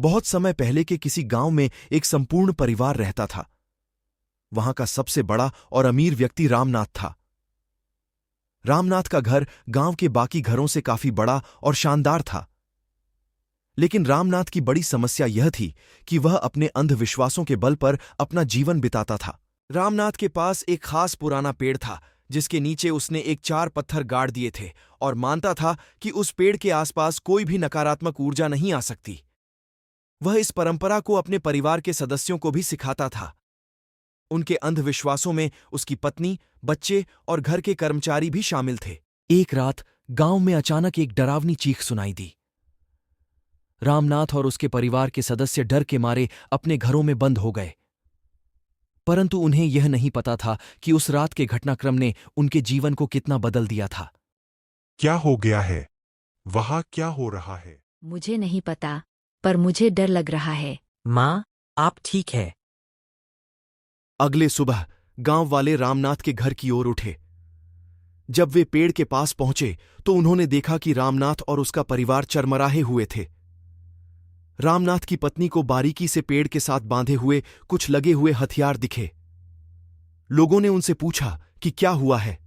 बहुत समय पहले के किसी गांव में एक संपूर्ण परिवार रहता था। वहां का सबसे बड़ा और अमीर व्यक्ति रामनाथ था। रामनाथ का घर गांव के बाकी घरों से काफी बड़ा और शानदार था। लेकिन रामनाथ की बड़ी समस्या यह थी कि वह अपने अंधविश्वासों के बल पर अपना जीवन बिताता था। रामनाथ के पास एक खास पुराना पेड़ था जिसके नीचे उसने एक 4 पत्थर गाड़ दिए थे और मानता था कि उस पेड़ के आसपास कोई भी नकारात्मक ऊर्जा नहीं आ सकती। वह इस परंपरा को अपने परिवार के सदस्यों को भी सिखाता था। उनके अंधविश्वासों में उसकी पत्नी, बच्चे और घर के कर्मचारी भी शामिल थे। एक रात गांव में अचानक एक डरावनी चीख सुनाई दी। रामनाथ और उसके परिवार के सदस्य डर के मारे अपने घरों में बंद हो गए। परंतु उन्हें यह नहीं पता था कि उस रात के घटनाक्रम ने उनके जीवन को कितना बदल दिया था। क्या हो गया है? वहां क्या हो रहा है? मुझे नहीं पता, पर मुझे डर लग रहा है। माँ, आप ठीक है? अगले सुबह गांव वाले रामनाथ के घर की ओर उठे। जब वे पेड़ के पास पहुंचे तो उन्होंने देखा कि रामनाथ और उसका परिवार चरमराहे हुए थे। रामनाथ की पत्नी को बारीकी से पेड़ के साथ बांधे हुए कुछ लगे हुए हथियार दिखे। लोगों ने उनसे पूछा कि क्या हुआ है।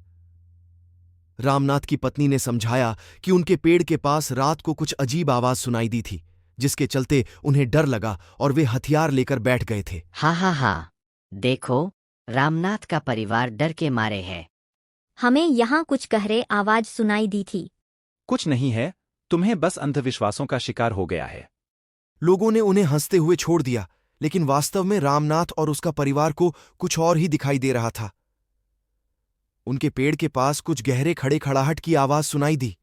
रामनाथ की पत्नी ने समझाया कि उनके पेड़ के पास रात को कुछ अजीब आवाज सुनाई दी थी, जिसके चलते उन्हें डर लगा और वे हथियार लेकर बैठ गए थे। हाँ, देखो, रामनाथ का परिवार डर के मारे है। हमें यहाँ कुछ गहरे आवाज सुनाई दी थी। कुछ नहीं है, तुम्हें बस अंधविश्वासों का शिकार हो गया है। लोगों ने उन्हें हंसते हुए छोड़ दिया, लेकिन वास्तव में रामनाथ और उसका परिवार को कुछ और ही दिखाई दे रहा था। उनके पेड़ के पास कुछ गहरे खड़खड़ाहट की आवाज सुनाई दी।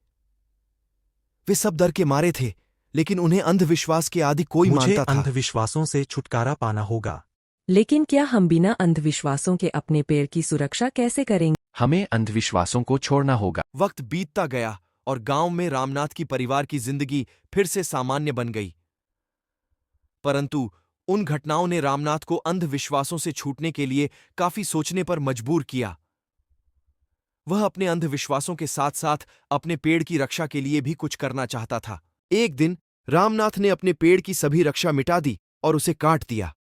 वे सब डर के मारे थे, लेकिन उन्हें अंधविश्वास के आदि कोई मुझे मानता था। अंधविश्वासों से छुटकारा पाना होगा। लेकिन क्या हम बिना अंधविश्वासों के अपने पेड़ की सुरक्षा कैसे करेंगे? हमें अंधविश्वासों को छोड़ना होगा। वक्त बीतता गया और गांव में रामनाथ की परिवार की जिंदगी फिर से सामान्य बन गई। परंतु उन घटनाओं ने रामनाथ को अंधविश्वासों से छूटने के लिए काफी सोचने पर मजबूर किया। वह अपने अंधविश्वासों के साथ साथ अपने पेड़ की रक्षा के लिए भी कुछ करना चाहता था। एक दिन रामनाथ ने अपने पेड़ की सभी रक्षा मिटा दी और उसे काट दिया।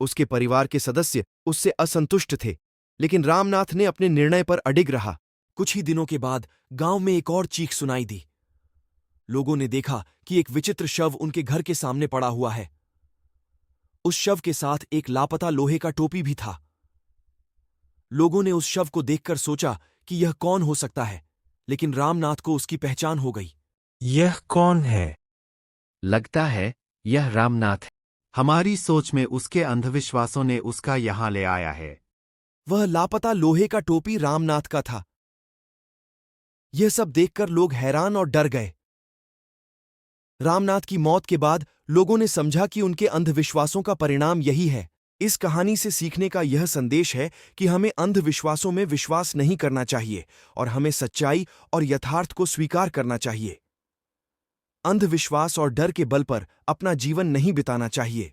उसके परिवार के सदस्य उससे असंतुष्ट थे, लेकिन रामनाथ ने अपने निर्णय पर अडिग रहा। कुछ ही दिनों के बाद गांव में एक और चीख सुनाई दी। लोगों ने देखा कि एक विचित्र शव उनके घर के सामने पड़ा हुआ है। उस शव के साथ एक लापता लोहे का टोपी भी था। लोगों ने उस शव को देखकर सोचा कि यह कौन हो सकता है, लेकिन रामनाथ को उसकी पहचान हो गई। यह कौन है? लगता है यह रामनाथ है। हमारी सोच में उसके अंधविश्वासों ने उसका यहां ले आया है। वह लापता लोहे का टोपी रामनाथ का था। यह सब देखकर लोग हैरान और डर गए। रामनाथ की मौत के बाद लोगों ने समझा कि उनके अंधविश्वासों का परिणाम यही है। इस कहानी से सीखने का यह संदेश है कि हमें अंधविश्वासों में विश्वास नहीं करना चाहिए और हमें सच्चाई और यथार्थ को स्वीकार करना चाहिए। अंधविश्वास और डर के बल पर अपना जीवन नहीं बिताना चाहिए।